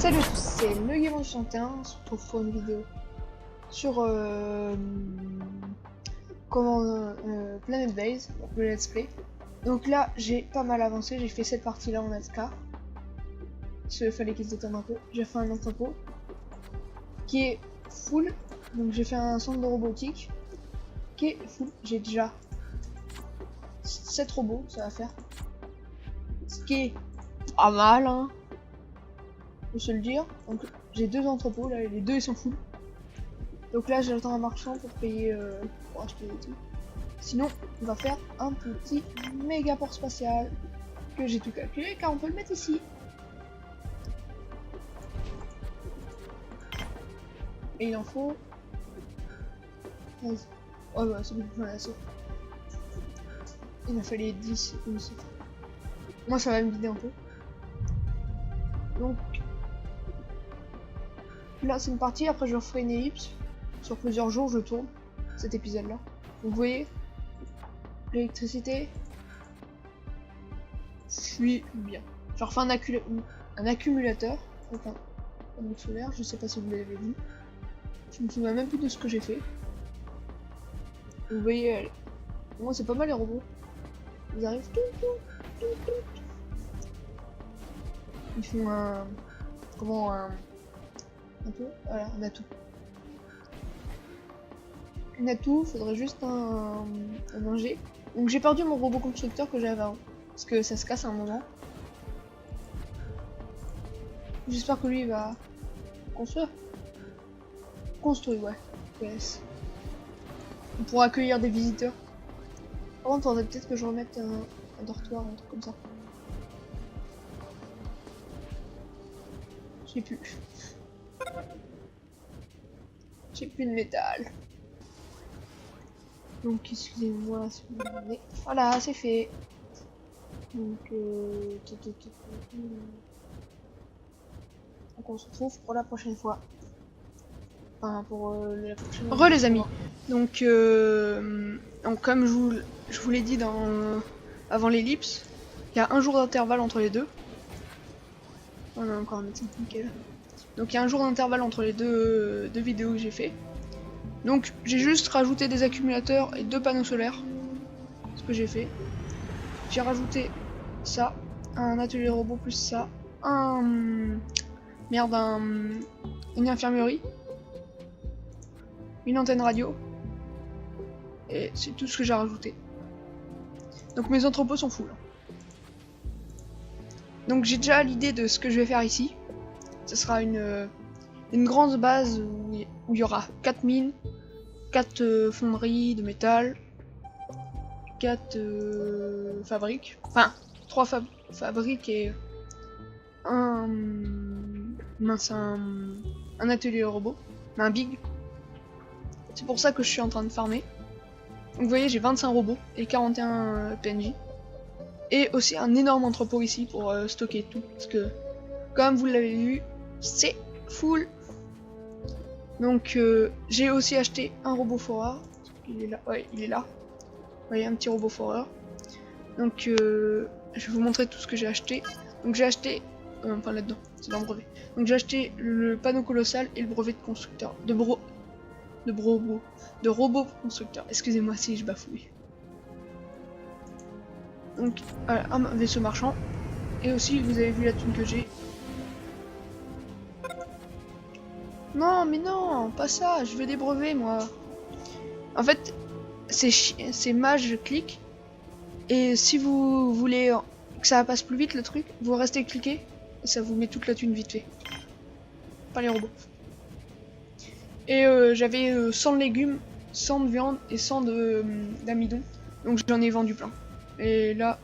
Salut à tous, c'est le Game61, on se retrouve pour une vidéo sur Planet Base, le let's play. Donc là j'ai pas mal avancé, j'ai fait cette partie là en AFK. Il fallait qu'il se détende un peu. J'ai fait un entrepôt qui est full, donc j'ai fait un centre de robotique qui est full. J'ai déjà 7 robots, ça va faire. Ce qui est pas mal, hein. Je sais le dire. Donc j'ai 2 entrepôts, là les 2 ils sont full. Donc là j'attends un marchand pour payer pour acheter des trucs. Sinon on va faire un petit méga port spatial que j'ai tout calculé car on peut le mettre ici. Et il en faut. Oh bah c'est bon, voilà, c'est. Il en fallait 10 aussi. Moi ça va me vider un peu. Donc là c'est une partie, après je referai une ellipse. Sur plusieurs jours je tourne cet épisode là. Donc vous voyez, l'électricité, je suis bien. Je refais un accumulateur, donc un panneau solaire, je sais pas si vous l'avez vu. Je me souviens même plus de ce que j'ai fait. Vous voyez, moi c'est pas mal les robots. Ils arrivent tout. Ils font un peu, voilà, un atout. Un atout, faudrait juste un ingé. Donc j'ai perdu mon robot constructeur que j'avais avant, parce que ça se casse à un moment. J'espère que lui il va construire. Construire, ouais. Yes. On pourra accueillir des visiteurs. Par contre, faudrait peut-être que je remette un dortoir, un truc comme ça. J'ai plus. J'ai plus de métal. Donc excusez-moi si vous demandez. Voilà, c'est fait. Donc on se retrouve pour la prochaine fois. Enfin pour la prochaine. Les amis. Donc comme je vous l'ai dit avant l'ellipse, il y a un jour d'intervalle entre les deux. On a encore un médecin, nickel. Donc il y a un jour d'intervalle entre les deux vidéos que j'ai fait. Donc j'ai juste rajouté des accumulateurs et 2 panneaux solaires. Ce que j'ai fait. J'ai rajouté ça, un atelier robot plus ça, une infirmerie, une antenne radio. Et c'est tout ce que j'ai rajouté. Donc mes entrepôts sont full. Donc j'ai déjà l'idée de ce que je vais faire ici. Ce sera une grande base où il y aura 4 mines, 4 fonderies de métal, 4 fabriques, enfin 3 fabriques et un atelier robot, un big. C'est pour ça que je suis en train de farmer. Donc vous voyez, j'ai 25 robots et 41 PNJ. Et aussi un énorme entrepôt ici pour stocker tout. Parce que, comme vous l'avez vu, c'est full. Donc j'ai aussi acheté un robot foreur. Il est là, ouais, il est là. Vous voyez, un petit robot foreur. Donc je vais vous montrer tout ce que j'ai acheté. Donc j'ai acheté, enfin là-dedans, c'est dans le brevet. Donc j'ai acheté le panneau colossal et le brevet de constructeur. De robot constructeur. Excusez-moi si je bafouille. Donc voilà, un vaisseau marchand. Et aussi vous avez vu la thune que j'ai. Non mais non, pas ça, je veux des brevets moi. En fait, c'est mage, je clique. Et si vous voulez que ça passe plus vite le truc, vous restez cliquer et ça vous met toute la thune vite fait. Pas les robots. Et j'avais 100 de légumes, 100 de viande et 100 d'amidon. Donc j'en ai vendu plein. Et là,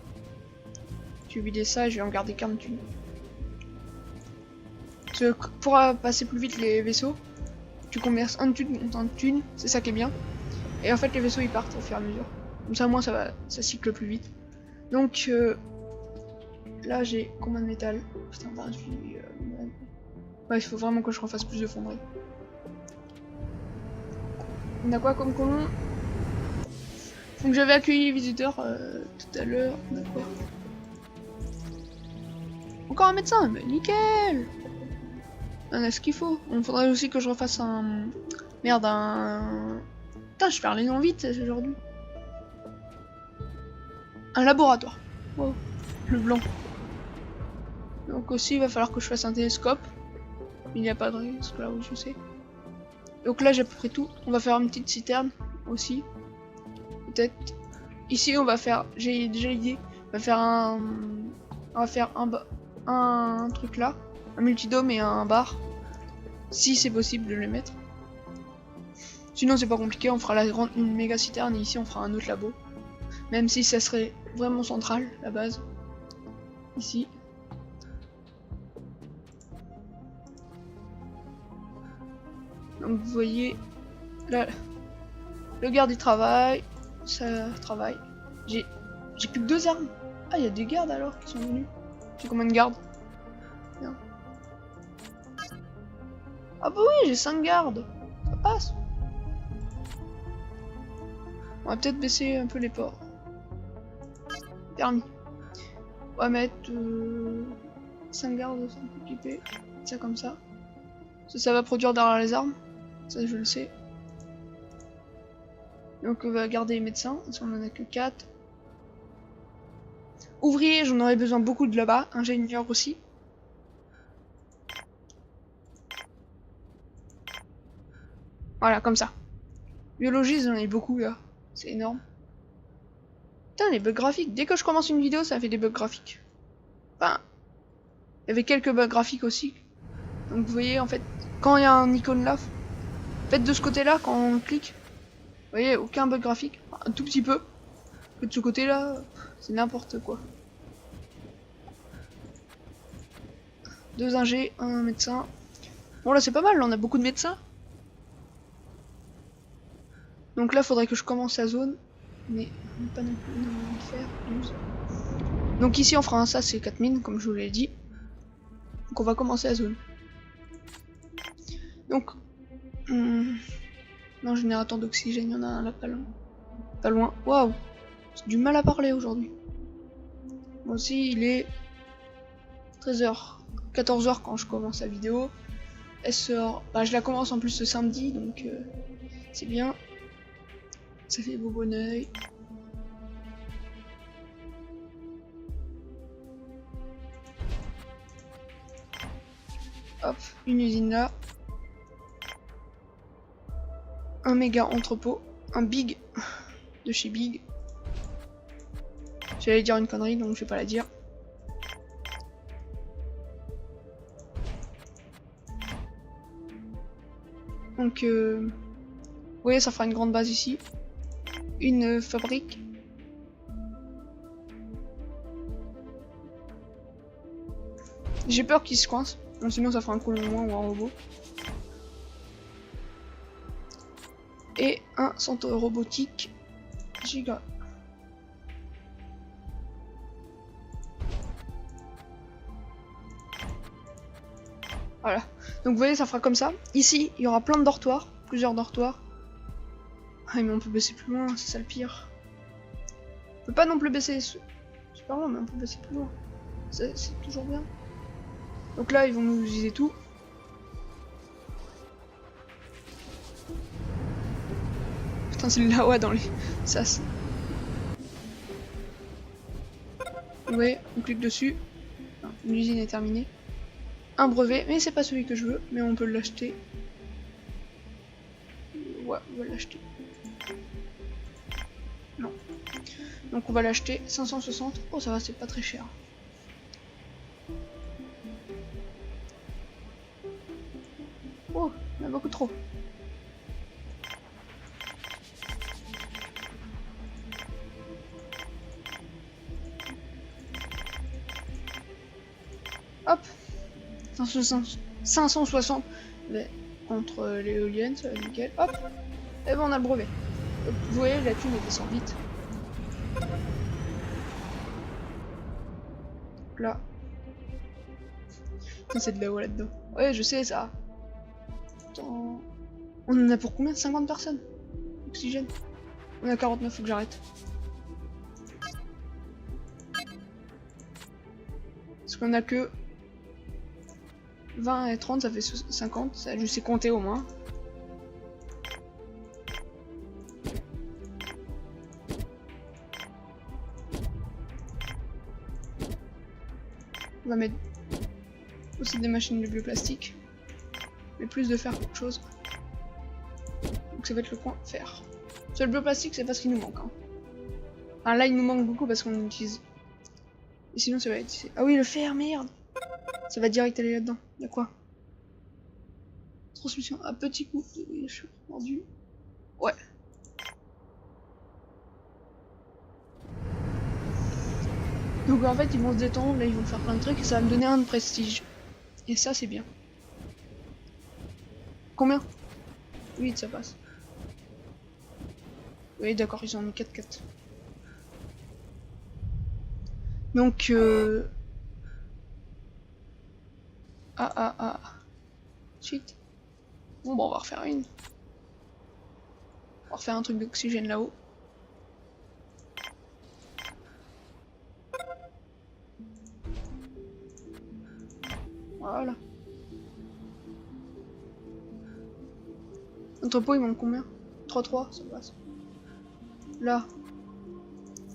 je vais vider ça et je vais en garder 40 thunes. Pour passer plus vite les vaisseaux, tu commerces un de thunes, c'est ça qui est bien. Et en fait les vaisseaux ils partent au fur et à mesure. Comme ça moi ça cycle plus vite. Donc là j'ai combien de métal? Putain 28. Ouais, il faut vraiment que je refasse plus de fonderie. On a quoi comme colon? Donc j'avais accueilli les visiteurs tout à l'heure. On a quoi? Encore un médecin, mais nickel! On a ce qu'il faut. Il faudrait aussi que je refasse un... Merde, un... Putain, je perds les noms vite aujourd'hui. Un laboratoire. Wow, le blanc. Donc aussi, il va falloir que je fasse un télescope. Il n'y a pas de risque là où je sais. Donc là, j'ai à peu près tout. On va faire une petite citerne aussi. Peut-être. Ici, on va faire... J'ai déjà l'idée. On va faire un... On va faire un truc là. Un multidome et un bar. Si c'est possible de les mettre. Sinon, c'est pas compliqué. On fera la grande... une méga citerne et ici, on fera un autre labo. Même si ça serait vraiment central, la base. Ici. Donc vous voyez, là, le garde il travaille, ça travaille. J'ai plus que 2 armes. Ah, il y a des gardes alors qui sont venus. J'ai combien de gardes? Bien. Ah bah oui, j'ai 5 gardes. Ça passe. On va peut-être baisser un peu les ports. Permis. On va mettre 5 gardes équipés. Ça comme ça. Ça va produire derrière les armes. Ça je le sais. Donc on va garder les médecins, parce qu'on en a que 4. Ouvriers, j'en aurais besoin beaucoup de là-bas. Ingénieur aussi. Voilà, comme ça. Biologie, j'en ai beaucoup là. C'est énorme. Putain, les bugs graphiques. Dès que je commence une vidéo, ça fait des bugs graphiques. Enfin, il y avait quelques bugs graphiques aussi. Donc vous voyez, en fait, quand il y a un icône là, faites de ce côté-là, quand on clique, vous voyez, aucun bug graphique. Enfin, un tout petit peu. Que de ce côté-là, c'est n'importe quoi. 2 ingés, un médecin. Bon là c'est pas mal, là, on a beaucoup de médecins. Donc là faudrait que je commence la zone. Mais pas non plus de faire 12. Donc ici on fera un ça, c'est 4 mines, comme je vous l'ai dit. Donc on va commencer la zone. Donc... non, générateur d'oxygène, il y en a un là pas loin. Pas loin. Waouh, c'est du mal à parler aujourd'hui. Moi aussi il est 13h. 14h quand je commence la vidéo. Elle sort... Bah, je la commence en plus ce samedi, donc c'est bien. Ça fait beau bon oeil. Hop, une usine là. Un méga entrepôt. Un big de chez Big. J'allais dire une connerie, donc je vais pas la dire. Donc, vous voyez, ça fera une grande base ici. Une fabrique. J'ai peur qu'il se coince. Bon, sinon, ça fera un colon moins ou un robot. Et un centre robotique giga. Voilà. Donc vous voyez, ça fera comme ça. Ici, il y aura plein de dortoirs. Plusieurs dortoirs. Ah mais on peut baisser plus loin, c'est ça le pire. On peut pas non plus baisser super loin, mais on peut baisser plus loin. C'est toujours bien. Donc là, ils vont nous utiliser tout. Putain, c'est le lawa dans les sas. Ouais, on clique dessus. L'usine est terminée. Un brevet, mais c'est pas celui que je veux, mais on peut l'acheter. Ouais, on va l'acheter. Non. Donc on va l'acheter 560. Oh ça va, c'est pas très cher. Oh, il y en a beaucoup trop. Hop, 560 mais entre les éoliennes, ça va nickel. Hop, et ben on a le brevet. Donc, vous voyez, la thune elle descend vite. Là. C'est de là-haut là-dedans. Ouais, je sais ça. Attends. On en a pour combien? 50 personnes. Oxygène. On a 49, faut que j'arrête. Parce qu'on a que 20 et 30, ça fait 50. Ça, je sais compter au moins. On va mettre aussi des machines de bioplastique. Mais plus de fer qu'autre chose. Donc ça va être le coin fer. Sur le bioplastique, c'est pas ce qui nous manque. Hein. Enfin, là, il nous manque beaucoup parce qu'on utilise. Et sinon, ça va être ici. Ah oui, le fer, merde! Ça va direct aller là-dedans. Y'a quoi? Transmission à petit coup. Je suis mordu. Ouais. Donc en fait, ils vont se détendre. Là, ils vont faire plein de trucs et ça va me donner un de prestige. Et ça, c'est bien. Combien? 8, ça passe. Oui, d'accord, ils ont mis 4-4. Donc, Ah. Shit. Bon, on va refaire une. On va refaire un truc d'oxygène là-haut. Voilà. Entrepôt, il manque combien? 3-3, ça passe. Là,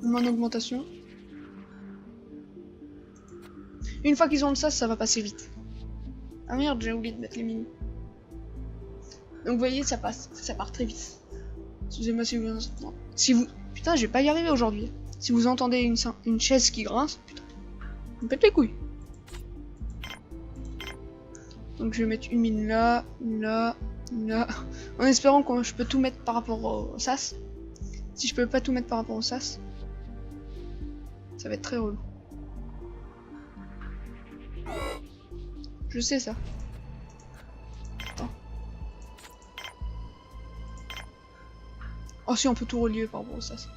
on met en augmentation. Une fois qu'ils ont le sas, ça va passer vite. Ah merde, j'ai oublié de mettre les mini. Donc vous voyez, ça passe, ça part très vite. Excusez-moi si vous... Non. Si vous... Putain, je vais pas y arriver aujourd'hui. Si vous entendez une chaise qui grince, putain, vous me pète les couilles. Donc je vais mettre une mine là, là, là. En espérant que je peux tout mettre par rapport au sas. Si je peux pas tout mettre par rapport au sas, ça va être très relou. Je sais ça. Attends. Oh si, on peut tout relier par rapport au sas.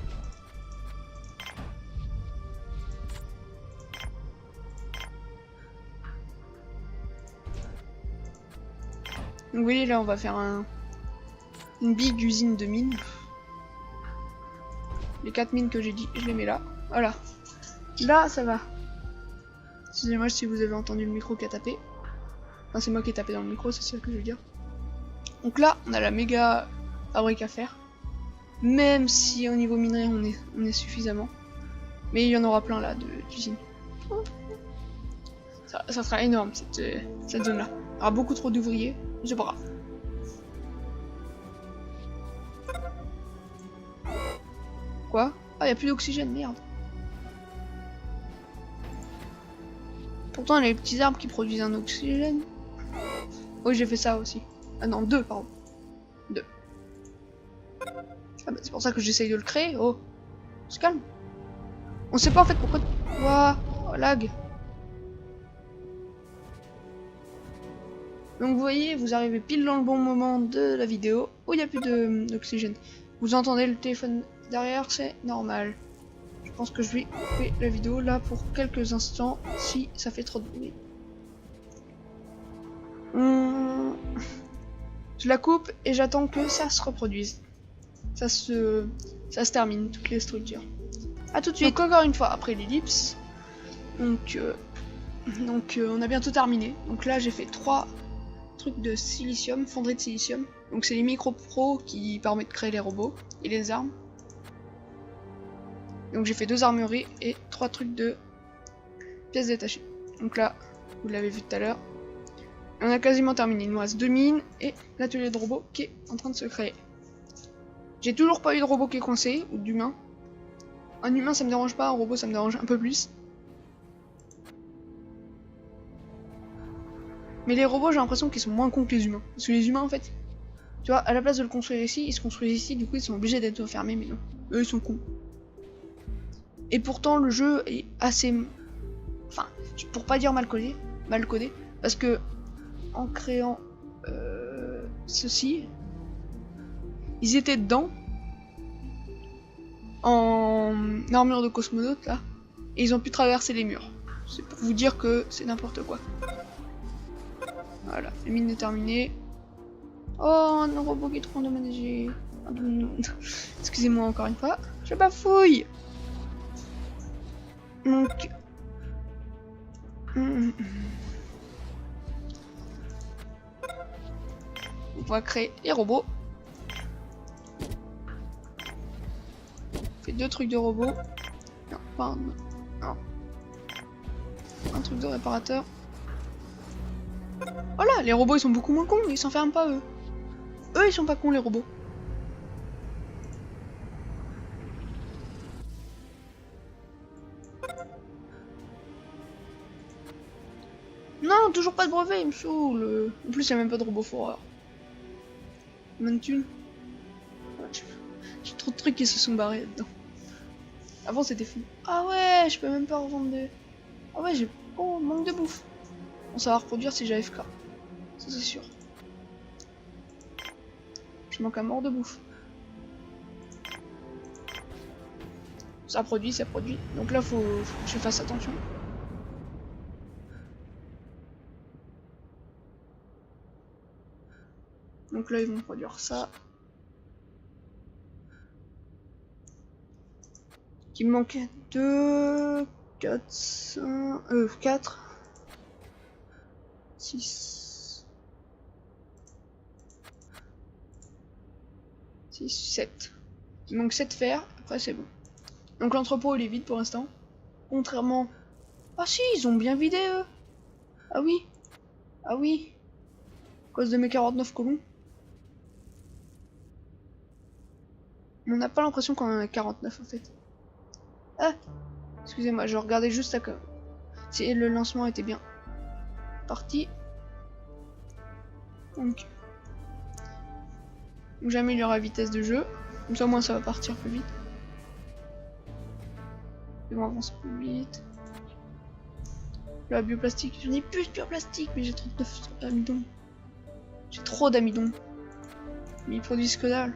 Donc vous voyez là, on va faire une big usine de mines. Les 4 mines que j'ai dit, je les mets là. Voilà. Là, ça va. Excusez-moi si vous avez entendu le micro qui a tapé. Enfin, c'est moi qui ai tapé dans le micro, c'est ça que je veux dire. Donc là, on a la méga fabrique à faire. Même si au niveau minerai, on est suffisamment. Mais il y en aura plein là d'usines. Ça sera énorme cette zone-là. Il y aura beaucoup trop d'ouvriers. C'est pas grave. Quoi? Ah, il n'y a plus d'oxygène, merde. Pourtant, il y a les petits arbres qui produisent un oxygène. Oui, j'ai fait ça aussi. Ah non, 2, pardon. 2. Ah bah, c'est pour ça que j'essaye de le créer. Oh, on se calme. On sait pas en fait pourquoi... Ouah, oh, lag. Donc vous voyez, vous arrivez pile dans le bon moment de la vidéo où il n'y a plus d'oxygène. Vous entendez le téléphone derrière, c'est normal. Je pense que je vais couper la vidéo là pour quelques instants si ça fait trop de bruit. Je la coupe et j'attends que ça se reproduise. Ça se termine, toutes les structures. A tout de suite. Donc encore une fois, après l'ellipse. Donc on a bientôt terminé. Donc là j'ai fait 3 trucs de silicium, fonderie de silicium. Donc c'est les micro pro qui permettent de créer les robots et les armes. Donc j'ai fait 2 armureries et 3 trucs de pièces détachées. Donc là, vous l'avez vu tout à l'heure. On a quasiment terminé. Il nous reste 2 mines et l'atelier de robot qui est en train de se créer. J'ai toujours pas eu de robot qui est coincé ou d'humain. Un humain ça me dérange pas, un robot ça me dérange un peu plus. Mais les robots j'ai l'impression qu'ils sont moins cons que les humains. Parce que les humains en fait, tu vois, à la place de le construire ici, ils se construisent ici, du coup ils sont obligés d'être enfermés, mais non. Eux ils sont cons. Et pourtant le jeu est assez... Enfin, pour pas dire mal codé, parce que en créant ceci, ils étaient dedans, en armure de cosmonaute là, et ils ont pu traverser les murs. C'est pour vous dire que c'est n'importe quoi. Voilà, la mine est terminée. Oh, un robot qui est trop endommagé. Excusez-moi encore une fois, je bafouille. Donc... On va créer les robots. On fait 2 trucs de robots. Non, pas un. Non. Un truc de réparateur. Voilà, les robots ils sont beaucoup moins cons, ils s'enferment pas eux. Eux ils sont pas cons les robots. Non, toujours pas de brevet, il me saoule. En plus, il n'y a même pas de robot foreur. Même thune. J'ai trop de trucs qui se sont barrés là-dedans. Avant, c'était fou. Ah ouais, je peux même pas revendre des... Ah ouais, j'ai... Oh, manque de bouffe. Bon, ça va reproduire si j'ai AFK. Ça, c'est sûr. Je manque à mort de bouffe. Ça produit, ça produit. Donc là, faut que je fasse attention. Donc là, ils vont produire ça. Il me manque 2, 4, 5, 4, 6, 6, 7. Il manque 7 fers, après c'est bon. Donc l'entrepôt il est vide pour l'instant. Contrairement... Ah si, ils ont bien vidé eux. Ah oui. Ah oui. À cause de mes 49 colons. On n'a pas l'impression qu'on en a 49 en fait. Ah, excusez-moi, je regardais juste ça comme si le lancement était bien parti. Donc j'améliore la vitesse de jeu. Comme ça, au moins, ça va partir plus vite. Et on avance plus vite. La bioplastique, j'en ai plus de bioplastique, mais j'ai 39 d'amidon. J'ai trop d'amidon. Mais ils produisent que dalle.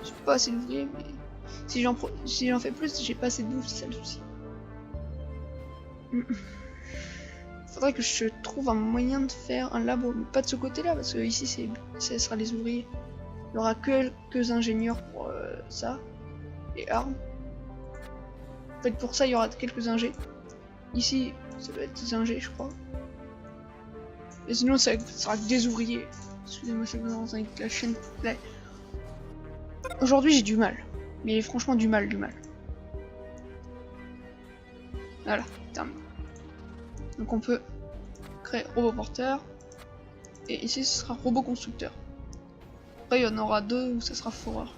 J'ai pas assez d'ouvriers, mais si j'en fais plus, j'ai pas assez de bouffe, c'est ça le souci. Faudrait que je trouve un moyen de faire un labo, mais pas de ce côté-là, parce que ici, ça sera les ouvriers. Il y aura quelques ingénieurs pour ça, et armes. En fait, pour ça, il y aura quelques ingés. Ici, ça doit être des ingés, je crois. Et sinon, ça sera que des ouvriers. Excusez-moi, c'est dans la chaîne. Aujourd'hui, j'ai du mal. Mais franchement, du mal. Voilà, terminé. Donc on peut créer robot porteur. Et ici, ce sera robot constructeur. Après, il y en aura 2 où ça sera foreur.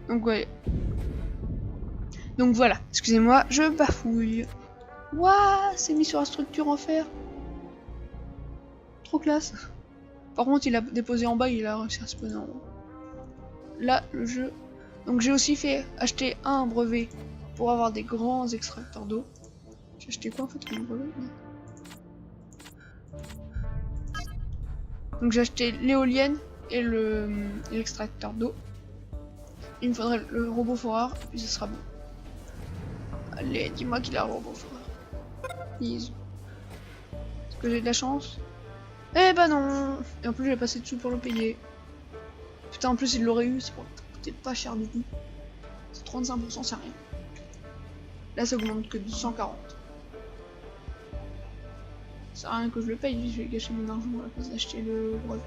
Donc ouais. Donc voilà, excusez-moi, je bafouille. Waouh, c'est mis sur la structure en fer. Trop classe. Par contre, il a déposé en bas, il a réussi à spawner en haut. Là, le jeu. Donc j'ai aussi fait acheter un brevet pour avoir des grands extracteurs d'eau. J'ai acheté quoi en fait comme brevet? Donc j'ai acheté l'éolienne et l'extracteur d'eau. Il me faudrait le robot foreur, et puis ce sera bon. Allez, dis-moi qu'il a le robot foreur. Please. Est-ce que j'ai de la chance? Eh bah non. Et en plus j'ai passé dessus pour le payer. Putain, en plus il l'aurait eu, c'est pour coûter pas cher du tout. C'est 35%, c'est rien. Là ça augmente que de 140. Ça sert à rien que je le paye, je vais gâcher mon argent à la place d'acheter le brevet.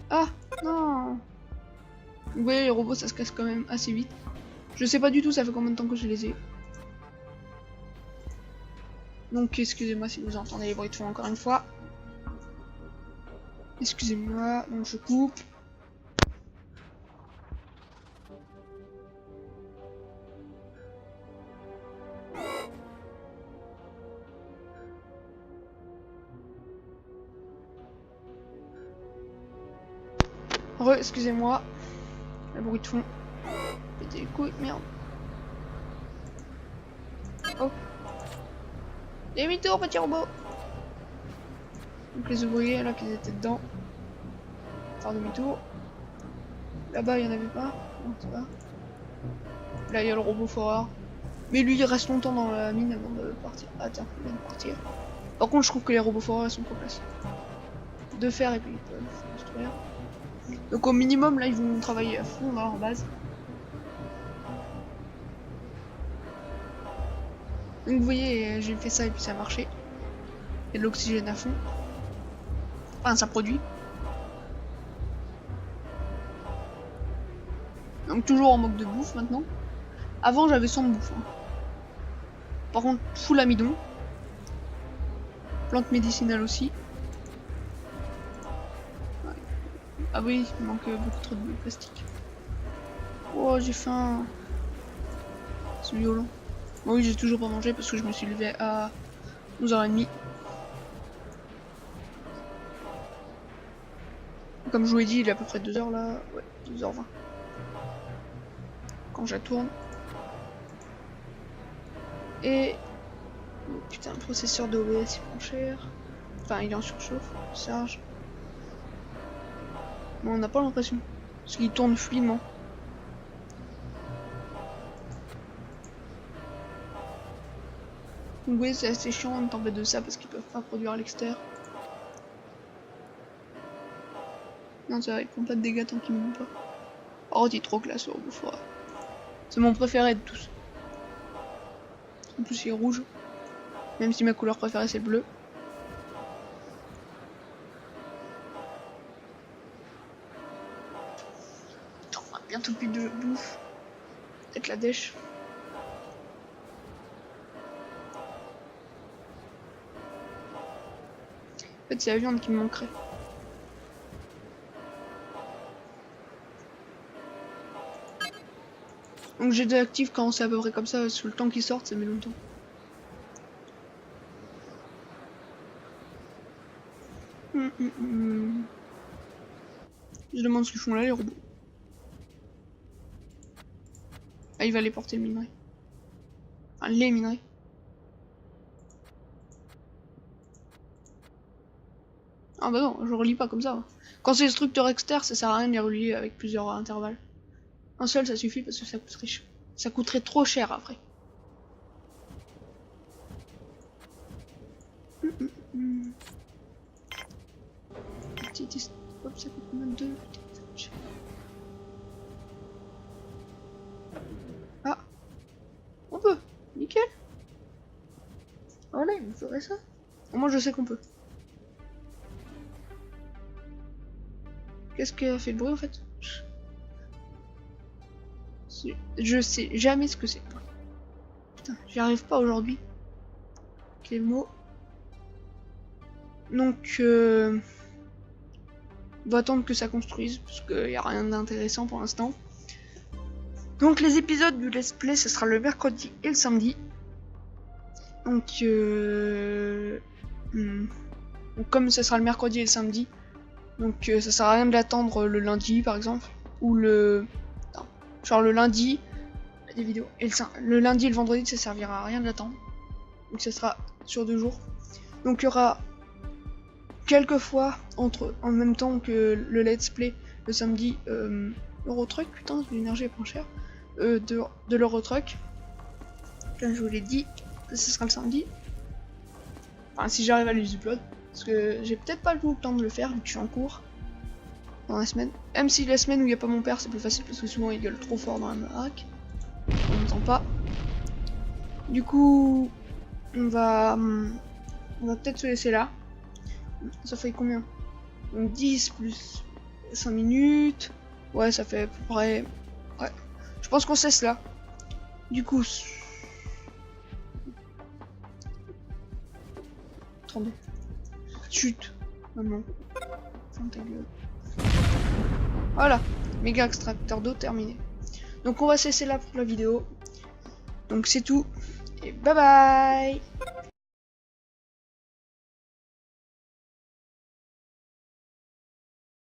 Ah non. Vous voyez, les robots ça se casse quand même assez vite. Je sais pas du tout ça fait combien de temps que je les ai. Donc excusez-moi si vous entendez les bruits de fond encore une fois. Excusez-moi, donc je coupe. Excusez-moi. Le bruit de fond. Péter les couilles, merde. Oh. Demi-tour, petit robot. Donc les ouvriers là qui étaient dedans. Faire demi-tour. Là-bas il y en avait pas. Non, c'est pas. Là il y a le robot foreur. Mais lui il reste longtemps dans la mine avant de partir. Ah tiens, il vient de partir. Par contre, je trouve que les robots foreurs sont trop classe. De fer et puis ils peuvent construire. Donc au minimum, là, ils vont travailler à fond dans leur base. Donc vous voyez, j'ai fait ça et puis ça a marché. Il y a de l'oxygène à fond. Enfin, ça produit. Donc toujours en manque de bouffe maintenant. Avant, j'avais 100 de bouffe. Hein. Par contre, full amidon. Plantes médicinales aussi. Ouais. Ah oui, il manque beaucoup trop de plastique. Oh, j'ai faim. C'est violent. Bon, oui, j'ai toujours pas mangé parce que je me suis levé à 11h30. Comme je vous l'ai dit, il est à peu près 2h là. Ouais, 2h20. Quand je la tourne. Et... Oh, putain, le processeur d'OBS il prend cher. Enfin, il est en surchauffe. Charge. Bon, on n'a pas l'impression. Parce qu'il tourne fluidement. Donc, vous voyez, c'est assez chiant de t'embêter de ça parce qu'ils peuvent pas produire à l'extérieur. Non, c'est vrai, ils font pas de dégâts tant qu'ils m'aiment pas. Oh, t'es trop classe, au bout. C'est mon préféré de tous. En plus, il est rouge. Même si ma couleur préférée, c'est le bleu. Attends, on a bientôt plus de bouffe. Peut-être la dèche. En fait, c'est la viande qui me manquerait. Donc j'ai désactivé quand c'est à peu près comme ça, parce que le temps qu'ils sortent, ça met longtemps. Je demande ce qu'ils font là, les robots. Ah, il va aller porter le minerai. Enfin, les minerais. Ah bah non, je relie pas comme ça. Quand c'est structure externe, ça sert à rien de les relier avec plusieurs intervalles. Un seul, ça suffit parce que ça coûterait trop cher après. Hop, ça coûte combien de 2. Ah, on peut, nickel. Voilà, il me ferait ça. Moi, je sais qu'on peut. Qu'est-ce qui a fait le bruit en fait? Je sais jamais ce que c'est. Putain, j'y arrive pas aujourd'hui. Quel mot? Donc, on va attendre que ça construise parce qu'il n'y a rien d'intéressant pour l'instant. Donc, les épisodes du let's play, ce sera le mercredi et le samedi. Donc, comme ce sera le mercredi et le samedi, donc ça sert à rien de l'attendre le lundi par exemple, ou le... Non, genre le lundi, des vidéos, et le lundi et le vendredi ça servira à rien de l'attendre. Donc ça sera sur 2 jours. Donc il y aura quelques fois en même temps que le let's play le samedi, Eurotruck, putain l'énergie est pas chère, de l'Eurotruck, comme je vous l'ai dit, ce sera le samedi. Enfin si j'arrive à les upload. Parce que j'ai peut-être pas tout le temps de le faire vu que je suis en cours dans la semaine. Même si la semaine où il n'y a pas mon père c'est plus facile parce que souvent il gueule trop fort dans la baraque. On n'entend pas. Du coup on va peut-être se laisser là. Ça fait combien? Donc 10 plus 5 minutes. Ouais ça fait à peu près... Ouais. Je pense qu'on cesse là. Du coup... 32. Chut, maman. Ta gueule. Voilà, méga extracteur d'eau terminé. Donc on va cesser là pour la vidéo. Donc c'est tout. Et bye bye.